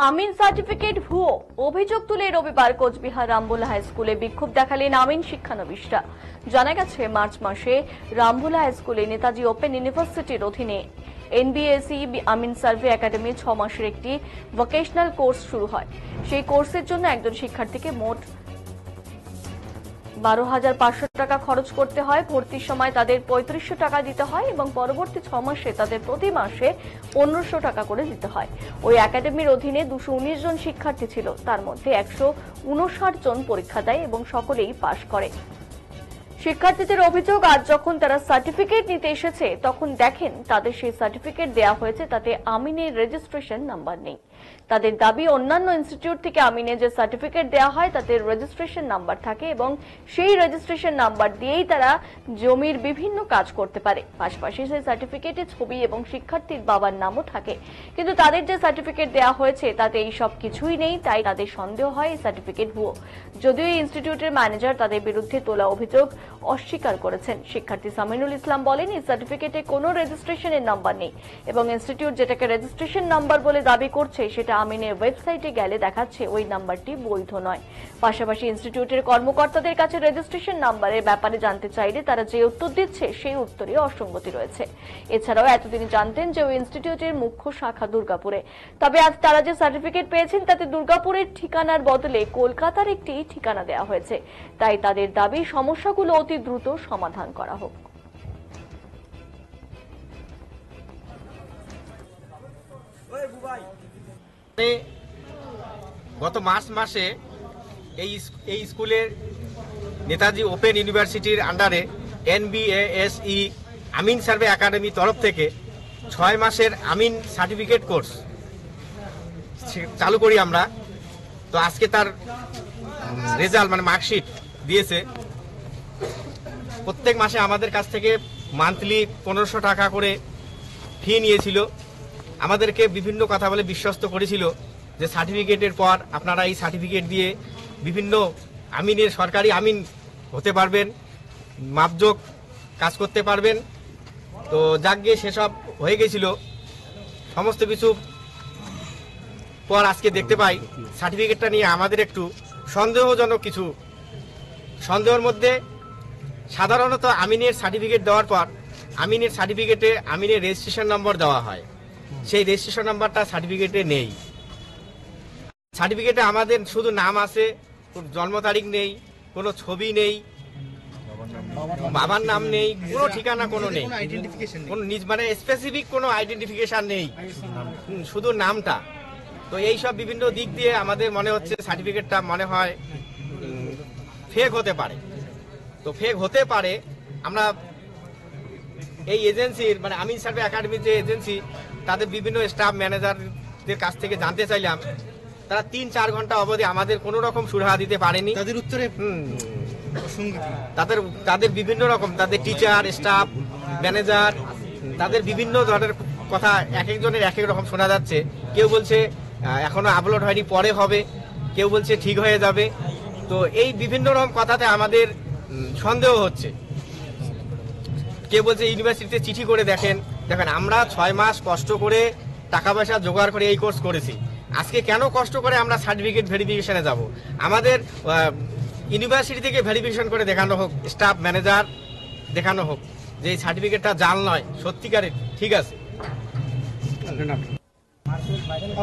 আমিন certificate ভুয়ো অভিযোগ তুলে রবিবার কোচবিহার রামবোলা হাই স্কুলে বিক্ষোভ দেখালেন আমিন শিক্ষানবিশরা। জানা গেছে মার্চ মাসে রামবোলা হাই স্কুলে নেতাজি ওপেন ইউনিভার্সিটির অধীনে এনবিএসই আমিন সার্ভে একাডেমি 6 মাসের একটি ভোকেশনাল কোর্স শুরু হয়। সেই কোর্সের জন্য একজন শিক্ষার্থীকে মোট 12,500 টাকা খরচ করতে হয়। ভর্তির সময় তাদের 3500 টাকা দিতে হয় এবং পরবর্তী 6 মাসে তাদের প্রতি মাসে 1500 টাকা করে দিতে হয়। ওই একাডেমির অধীনে 219 জন শিক্ষার্থী ছিল, তার মধ্যে 159 জন পরীক্ষা দেয় এবং সকলেই পাশ করে। শিক্ষার্থীদের অভিযোগ, আজ যখন তারা সার্টিফিকেট নিতে এসেছে তখন দেখেন তাদের সেই সার্টিফিকেট দেয়া হয়েছে, তাতে আমিনের রেজিস্ট্রেশন নাম্বার নেই। তাদের দাবি, অন্যান্য ইনস্টিটিউট থেকে আমিনের যে সার্টিফিকেট দেয়া হয় তাতে রেজিস্ট্রেশন নাম্বার থাকে এবং সেই রেজিস্ট্রেশন নাম্বার দিয়েই তারা জমির বিভিন্ন কাজ করতে পারে। পাশাপাশি সেই সার্টিফিকেটে ছবি এবং শিক্ষার্থীর বাবার নামও থাকে, কিন্তু তাদের যে সার্টিফিকেট দেয়া হয়েছে তাতে এই সব কিছুই নেই। তাই তাদের সন্দেহ হয় এই সার্টিফিকেট ভুয়ো। যদিও এই ইনস্টিটিউটের ম্যানেজার তাদের বিরুদ্ধে তোলা অভিযোগ অস্বীকার করেছেন। শিক্ষার্থী সামিনুল ইসলাম বলেন, এই সার্টিফিকেটে কোনো রেজিস্ট্রেশনের নাম্বার নেই এবং ইনস্টিটিউট যেটাকে রেজিস্ট্রেশন নাম্বার বলে দাবি করছে সেটা আমিনের ওয়েবসাইটে গেলে দেখাচ্ছে ওই নাম্বারটি বৈধ নয়। পাশাপাশি ইনস্টিটিউটের কর্মকর্তাদের কাছে রেজিস্ট্রেশন নাম্বারের ব্যাপারে জানতে চাইলে তারা যে উত্তর দিচ্ছে সেই উত্তরে অসঙ্গতি রয়েছে। এছাড়াও এতদিন জানতেন যে ওই ইনস্টিটিউটের মুখ্য শাখা দুর্গাপুরে, তবে আজ তারা যে সার্টিফিকেট পেয়েছেন তাতে দুর্গাপুরের ঠিকানার বদলে কলকাতার একটি ঠিকানা দেওয়া হয়েছে। তাই তাদের দাবি সমস্যাগুলো অতি দ্রুত সমাধান করা হোক। গত মার্চ মাসে এই স্কুলের নেতাজি ওপেন ইউনিভার্সিটির আন্ডারে এনবিএসই আমিন সার্ভে একাডেমি তরফ থেকে 6 মাসের আমিন সার্টিফিকেট কোর্স চালু করি আমরা। তো আজকে তার রেজাল্ট মানে মার্কশিট দিয়েছে। প্রত্যেক মাসে আমাদের কাছ থেকে মান্থলি 1500 টাকা করে ফি নিয়েছিল। আমাদেরকে বিভিন্ন কথা বলে বিশ্বস্ত করেছিল যে সার্টিফিকেটের পর আপনারা এই সার্টিফিকেট দিয়ে বিভিন্ন আমিনের সরকারি আমিন হতে পারবেন, মাপজোক কাজ করতে পারবেন। তো যাক গিয়ে সেসব হয়ে গেছিল সমস্ত কিছু পর আজকে দেখতে পাই সার্টিফিকেটটা নিয়ে আমাদের একটু সন্দেহজনক কিছু সন্দেহের মধ্যে। সাধারণত আমিনের সার্টিফিকেট দেওয়ার পর আমিনের সার্টিফিকেটে আমিনের রেজিস্ট্রেশন নম্বর দেওয়া হয়, সেই রেজিস্ট্রেশন নাম্বারটা সার্টিফিকেটে নেই। সার্টিফিকেটে আমাদের শুধু নাম আছে, জন্ম তারিখ নেই, কোনো ছবি নেই, বাবার নাম নেই, কোনো ঠিকানা কোনো নেই, কোনো মানে স্পেসিফিক কোনো আইডেন্টিফিকেশন নেই, শুধু নামটা। তো এই সব বিভিন্ন দিক দিয়ে আমাদের মনে হচ্ছে সার্টিফিকেটটা মনে হয় ফেক হতে পারে। তো ফেক হতে পারে আমরা এই এজেন্সির মানে আমিন সার্ভে একাডেমির যে এজেন্সি তাদের বিভিন্ন স্টাফ ম্যানেজারদের কাছ থেকে জানতে চাইলাম, তারা 3-4 ঘন্টা অবধি আমাদের কোনো রকম সুরাহা দিতে পারেনি। তাদের উত্তরে তাদের বিভিন্ন রকম তাদের টিচার, স্টাফ, ম্যানেজার তাদের বিভিন্ন ধরনের কথা এক একজনের এক এক রকম শোনা যাচ্ছে। কেউ বলছে এখনো আপলোড হয়নি, পরে হবে, কেউ বলছে ঠিক হয়ে যাবে। তো এই বিভিন্ন রকম কথাতে আমাদের সন্দেহ হচ্ছে। কেউ বলছে ইউনিভার্সিটিতে চিঠি করে দেখেন আমরা 6 মাস কষ্ট করে টাকা পয়সা জোগাড় করে এই কোর্স করেছি, আজকে কেন কষ্ট করে আমরা সার্টিফিকেট ভেরিফিকেশনে যাব? আমাদের ইউনিভার্সিটি থেকে ভেরিফিকেশন করে দেখানো হোক, স্টাফ ম্যানেজার দেখানো হোক যে এই সার্টিফিকেটটা জাল নয়, সত্যিকারের ঠিক আছে।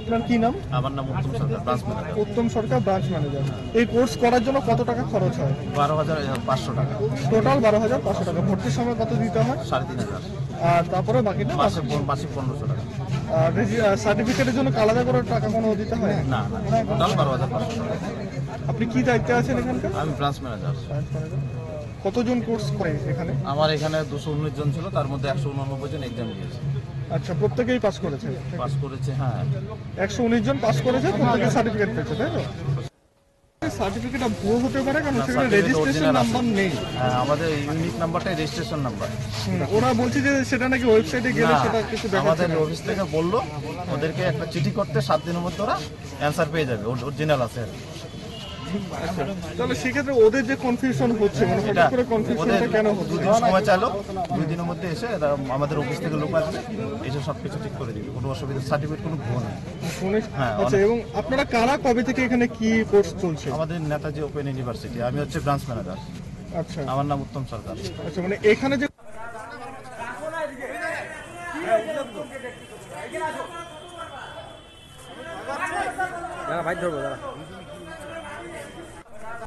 আপনার কি নাম? আমার নাম উত্তম সরকার, ব্রাঞ্চ ম্যানেজার। উত্তম সরকার, ব্রাঞ্চ ম্যানেজার। এই কোর্স করার জন্য কত টাকা খরচ হয়? 12,500 টাকা। টোটাল 12,500 টাকা। ভর্তির সময় কত দিতে হয়? 3,500। আর তারপরে বাকিটা মাসে 1500 টাকা। আর সার্টিফিকেটের জন্য আলাদা করে টাকা কোনো দিতে হয় না, টোটাল 12,500 টাকা। আপনি কি দায়িত্বে আছেন এখানকার? আমি ব্রাঞ্চ ম্যানেজার। কতজন কোর্স করে এখানে? আমার এখানে 219 জন ছিল, তার মধ্যে 189 জন এক্সাম দিয়েছে। আচ্ছা, প্রত্যেকেই পাস করেছে? পাস করেছে, হ্যাঁ। 119 জন পাস করেছে, প্রত্যেকে সার্টিফিকেট পেয়েছে, তাই তো? সার্টিফিকেটটা ভুয়ো হতে পারে কারণ সেখানে রেজিস্ট্রেশন নাম্বার নেই। হ্যাঁ, আমাদের ইউনিক নাম্বারটাই রেজিস্ট্রেশন নাম্বার। ওরা বলছে যে সেটা নাকি ওয়েবসাইটে গেলে সেটা কিছু দেখাচ্ছে আমাদের না। অফিস থেকে বললো ওদেরকে একটা চিঠি করতে 7 দিনের মধ্যে ওরা অ্যান্সার পেয়ে যাবে, অরিজিনাল আছে। আচ্ছা, তাহলে সেক্ষেত্রে ওদের যে কনফিউশন হচ্ছে মানে হঠাৎ করে কনফিউশনটা ওদের কেন হচ্ছে? 2 দিন সময় চাইলো, 2 দিনের মধ্যে এসে এরা আমাদের অফিস থেকে লোক আসবে, এসে সবকিছু ঠিক করে দিবে, কোনো অসুবিধা, সার্টিফিকেট কোনো ভুল নেই। হ্যাঁ, আচ্ছা, এবং আপনারা কারা কবে থেকে এখানে কি কোর্স চলছে? আমাদের নেতাজি ওপেন ইউনিভার্সিটি, আমি হচ্ছে ব্রাঞ্চ ম্যানেজার, আচ্ছা আমার নাম উত্তম সরকার। আচ্ছা, মানে এখানে যে ভাই ধরবো দাঁড়া।